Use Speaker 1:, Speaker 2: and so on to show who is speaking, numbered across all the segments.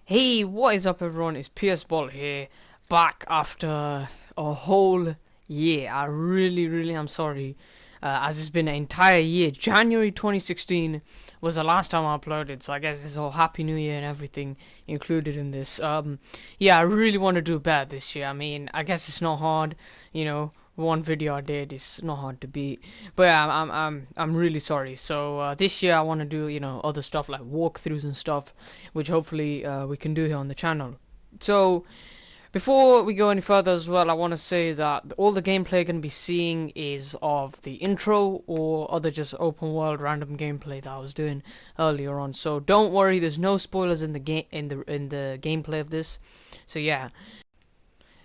Speaker 1: Hey, what is up everyone? It's PS Ball here, back after a whole year. I really am sorry, as it's been an entire year. January 2016 was the last time I uploaded, so I guess it's all Happy New Year and everything included in this. Yeah, I really want to do better this year. I mean, I guess it's not hard, you know. One video I did is not hard to beat, but yeah, I'm really sorry. So this year I want to do other stuff like walkthroughs and stuff, which hopefully we can do here on the channel. So before we go any further as well, I want to say that all the gameplay you're going to be seeing is of the intro or other just open world random gameplay that I was doing earlier on. So don't worry, there's no spoilers in the game in the gameplay of this. So yeah.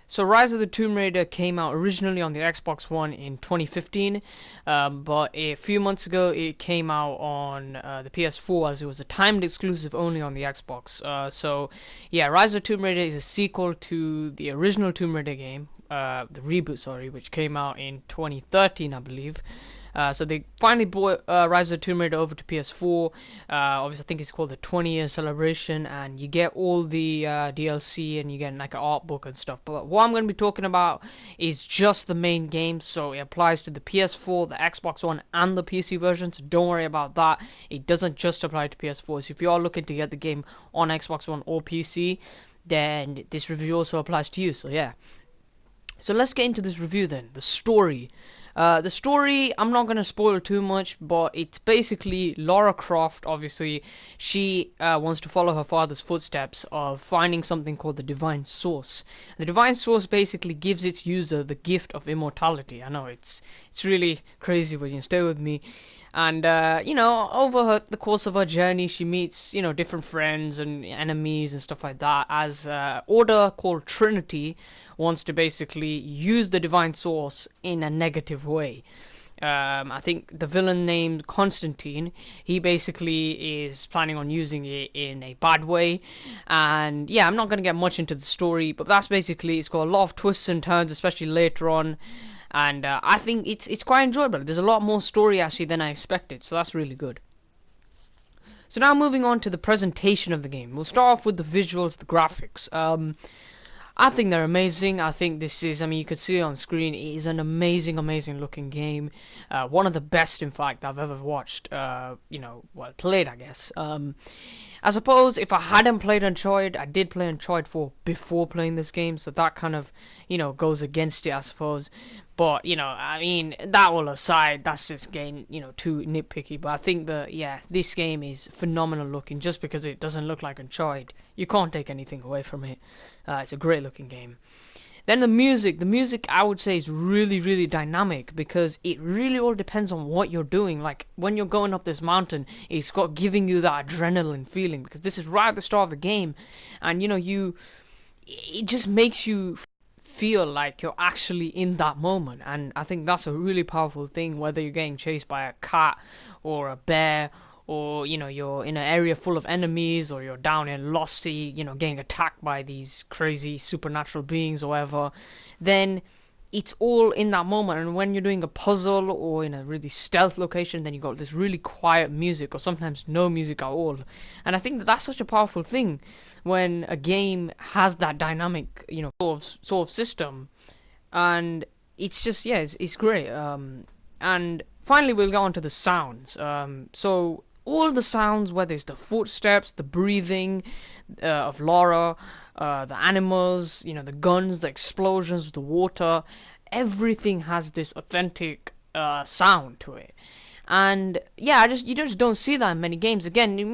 Speaker 1: So Rise of the Tomb Raider came out originally on the Xbox One in 2015, but a few months ago it came out on the PS4 as it was a timed exclusive only on the Xbox. So yeah, Rise of the Tomb Raider is a sequel to the original Tomb Raider game, the reboot, sorry, which came out in 2013, I believe. So they finally brought Rise of the Tomb Raider over to PS4. Obviously, I think it's called the 20-year celebration, and you get all the DLC and you get like an art book and stuff. But what I'm going to be talking about is just the main game, so it applies to the PS4, the Xbox One, and the PC version. So don't worry about that. It doesn't just apply to PS4. So if you are looking to get the game on Xbox One or PC, then this review also applies to you. So yeah. So let's get into this review then. The story. The story, I'm not going to spoil too much, but it's basically Lara Croft, obviously. She wants to follow her father's footsteps of finding something called the Divine Source. The Divine Source basically gives its user the gift of immortality. I know it's really crazy, but you stay with me. And over the course of her journey, she meets different friends and enemies and stuff like that. As order called Trinity wants to basically use the divine source in a negative way. I think the villain named Constantine, he basically is planning on using it in a bad way. And yeah, I'm not going to get much into the story, but that's basically, it's got a lot of twists and turns, especially later on. And I think it's quite enjoyable. There's a lot more story actually than I expected, so that's really good. So now moving on to the presentation of the game. We'll start off with the visuals, the graphics. I think they're amazing. I think this is, I mean, you can see it on screen, it is an amazing looking game. One of the best, in fact, I've ever watched, well, played, I guess. I suppose if I hadn't played Uncharted, I did play Uncharted 4 before playing this game, so that kind of, goes against it, I suppose. But, I mean, that all aside, that's just getting, too nitpicky. But I think that, yeah, this game is phenomenal looking just because it doesn't look like Uncharted. You can't take anything away from it. It's a great looking game. Then the music I would say is really dynamic because it really all depends on what you're doing. Like when you're going up this mountain, it's got giving you that adrenaline feeling because this is right at the start of the game, and it just makes you feel like you're actually in that moment. And I think that's a really powerful thing, whether you're getting chased by a cat or a bear, or you're in an area full of enemies, or you're down in lost sea, getting attacked by these crazy supernatural beings or whatever. Then it's all in that moment. And when you're doing a puzzle or in a really stealth location, then you got this really quiet music or sometimes no music at all. And I think that's such a powerful thing when a game has that dynamic sort of system. And it's just, yeah, it's great. And finally we'll go on to the sounds. So all the sounds, whether it's the footsteps, the breathing of Laura, the animals, the guns, the explosions, the water, everything has this authentic sound to it. And yeah, you just don't see that in many games. Again, you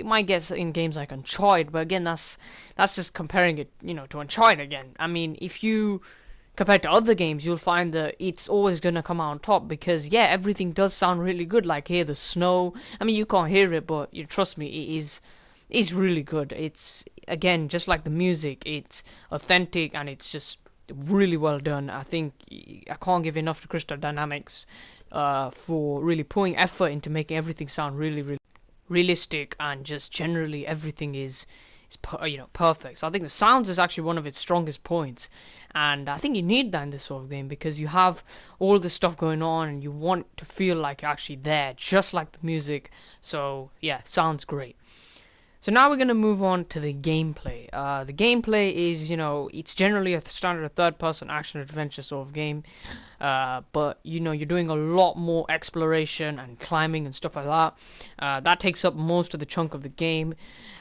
Speaker 1: might get in games like Uncharted, but again, that's just comparing it, to Uncharted again. I mean, if you compared to other games, you'll find that it's always gonna come out on top because yeah, everything does sound really good. Like here, the snow. I mean, you can't hear it, but you trust me, it's really good. It's again just like the music. It's authentic and it's just really well done. I think I can't give enough to Crystal Dynamics for really putting effort into making everything sound really realistic, and just generally everything is perfect. So I think the sounds is actually one of its strongest points, and I think you need that in this sort of game because you have all this stuff going on and you want to feel like you're actually there, just like the music. So yeah, sounds great. So now we're going to move on to the gameplay. The gameplay is, it's generally a standard third-person action-adventure sort of game. But, you're doing a lot more exploration and climbing and stuff like that. That takes up most of the chunk of the game.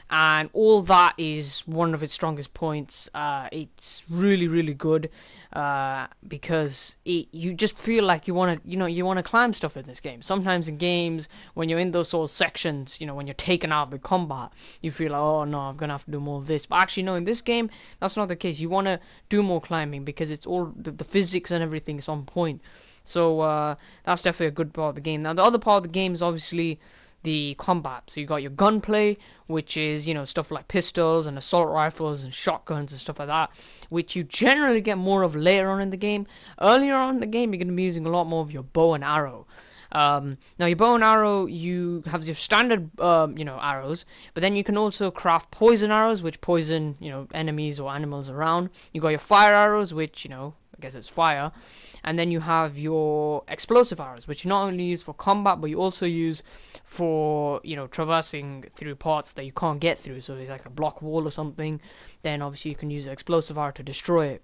Speaker 1: And all that is one of its strongest points. It's really, really good because you just feel like you want to climb stuff in this game. Sometimes in games, when you're in those sort of sections, when you're taken out of the combat, you feel like, oh no, I'm gonna have to do more of this. But actually, no, in this game, that's not the case. You want to do more climbing because it's all the physics and everything is on point. So that's definitely a good part of the game. Now, the other part of the game is obviously the combat. So you got your gunplay, which is stuff like pistols and assault rifles and shotguns and stuff like that, which you generally get more of later on in the game. Earlier on in the game, you're going to be using a lot more of your bow and arrow. Now your bow and arrow, you have your standard arrows, but then you can also craft poison arrows, which poison enemies or animals around. You got your fire arrows, which I guess it's fire, and then you have your explosive arrows, which you not only use for combat, but you also use for traversing through parts that you can't get through. So it's like a block wall or something. Then obviously you can use an explosive arrow to destroy it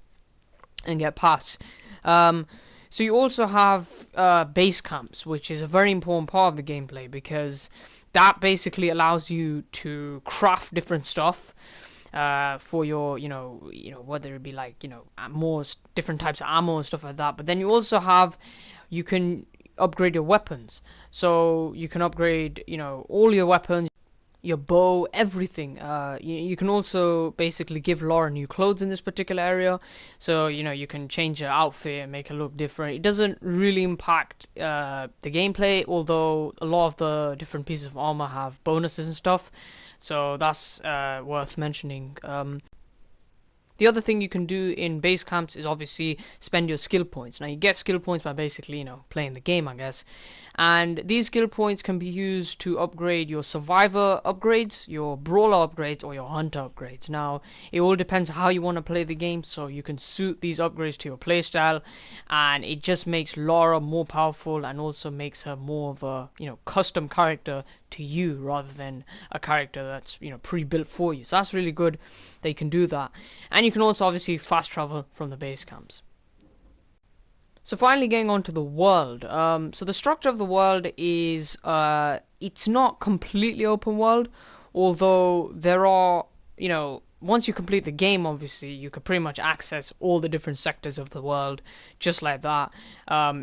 Speaker 1: and get past. So you also have base camps, which is a very important part of the gameplay because that basically allows you to craft different stuff for your, whether it be like, more different types of ammo and stuff like that. But then you can upgrade your weapons. So you can upgrade, all your weapons, your bow, everything. You can also basically give Laura new clothes in this particular area. So, you can change her outfit and make her look different. It doesn't really impact the gameplay, although a lot of the different pieces of armor have bonuses and stuff. So that's worth mentioning. The other thing you can do in base camps is obviously spend your skill points. Now, you get skill points by basically, playing the game, I guess. And these skill points can be used to upgrade your survivor upgrades, your brawler upgrades, or your hunter upgrades. Now, it all depends how you want to play the game, so you can suit these upgrades to your playstyle. And it just makes Laura more powerful and also makes her more of a, custom character to you rather than a character that's pre-built for you. So that's really good that you can do that, and you can also obviously fast travel from the base camps. So finally, getting on to the world. So the structure of the world is it's not completely open world, although there are once you complete the game, obviously, you can pretty much access all the different sectors of the world just like that.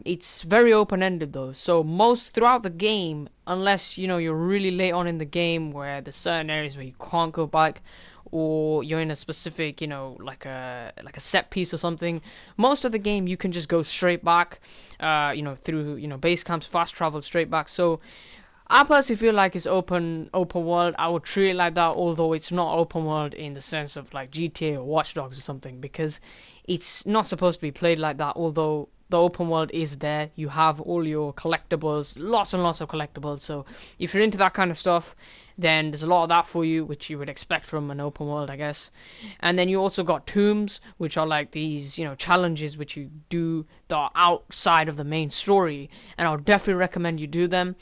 Speaker 1: It's very open-ended, though. So throughout the game, unless, you're really late on in the game where there's certain areas where you can't go back, or you're in a specific, like a set piece or something, most of the game you can just go straight back, through, base camps, fast travel straight back. So I personally feel like it's open world. I would treat it like that, although it's not open world in the sense of like GTA or Watch Dogs or something, because it's not supposed to be played like that. Although the open world is there, you have all your collectibles, lots and lots of collectibles. So if you're into that kind of stuff, then there's a lot of that for you, which you would expect from an open world, I guess. And then you also got tombs, which are like these, challenges which you do that are outside of the main story. And I would definitely recommend you do them.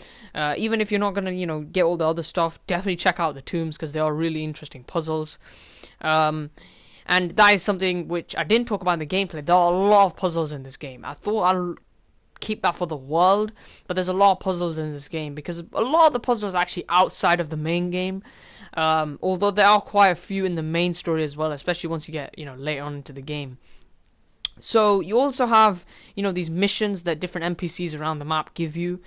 Speaker 1: Even if you're not gonna, get all the other stuff, definitely check out the tombs because they are really interesting puzzles. And that is something which I didn't talk about in the gameplay. There are a lot of puzzles in this game. I thought I'll keep that for the world, but there's a lot of puzzles in this game because a lot of the puzzles are actually outside of the main game. Although there are quite a few in the main story as well, especially once you get, later on into the game. So you also have, these missions that different NPCs around the map give you,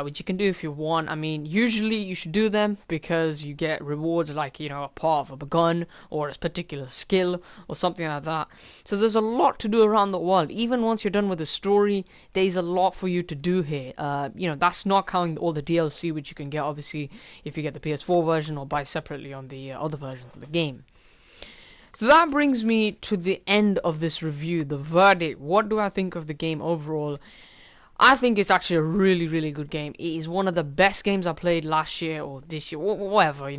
Speaker 1: which you can do if you want. I mean, usually you should do them because you get rewards like, a part of a gun or a particular skill or something like that. So there's a lot to do around the world. Even once you're done with the story, there's a lot for you to do here. That's not counting all the DLC, which you can get, obviously, if you get the PS4 version or buy separately on the other versions of the game. So that brings me to the end of this review, the verdict. What do I think of the game overall? I think it's actually a really, really good game. It is one of the best games I played last year or this year, whatever,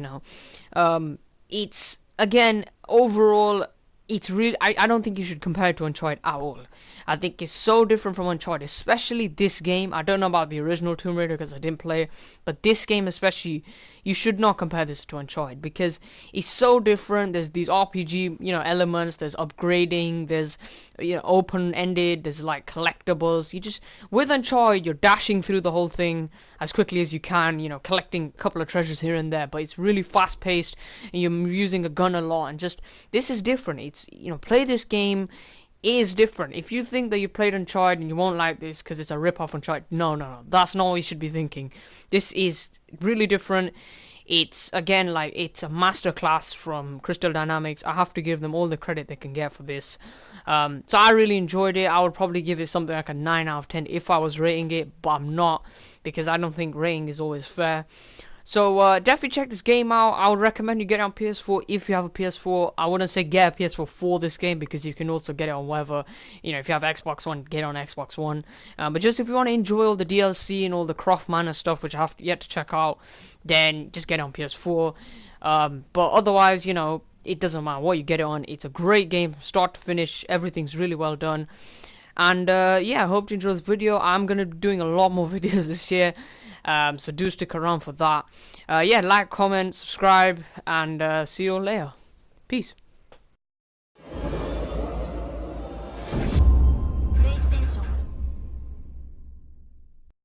Speaker 1: It's, again, overall, it's really, I don't think you should compare it to Uncharted at all. I think it's so different from Uncharted, especially this game. I don't know about the original Tomb Raider because I didn't play it, but this game especially, you should not compare this to Uncharted because it's so different. There's these RPG, elements. There's upgrading. There's, open-ended. There's like collectibles. You just, with Uncharted, you're dashing through the whole thing as quickly as you can. Collecting a couple of treasures here and there, but it's really fast-paced, and you're using a gun a lot. And just this is different. It's play this game is different. If you think that you played Uncharted and you won't like this because it's a rip-off Uncharted, no, that's not what you should be thinking. This is really different. It's again like it's a masterclass from Crystal Dynamics. I have to give them all the credit they can get for this. So I really enjoyed it. I would probably give it something like a 9 out of 10 if I was rating it, but I'm not because I don't think rating is always fair. So definitely check this game out. I would recommend you get it on PS4 if you have a PS4. I wouldn't say get a PS4 for this game because you can also get it on whatever. If you have Xbox One, get it on Xbox One. But just if you want to enjoy all the DLC and all the Croft Manor stuff, which I have yet to check out, then just get it on PS4. But otherwise, it doesn't matter what you get it on. It's a great game, start to finish. Everything's really well done. And yeah, I hope you enjoyed this video. I'm gonna be doing a lot more videos this year, so do stick around for that. Yeah, like, comment, subscribe, and see you all later. Peace.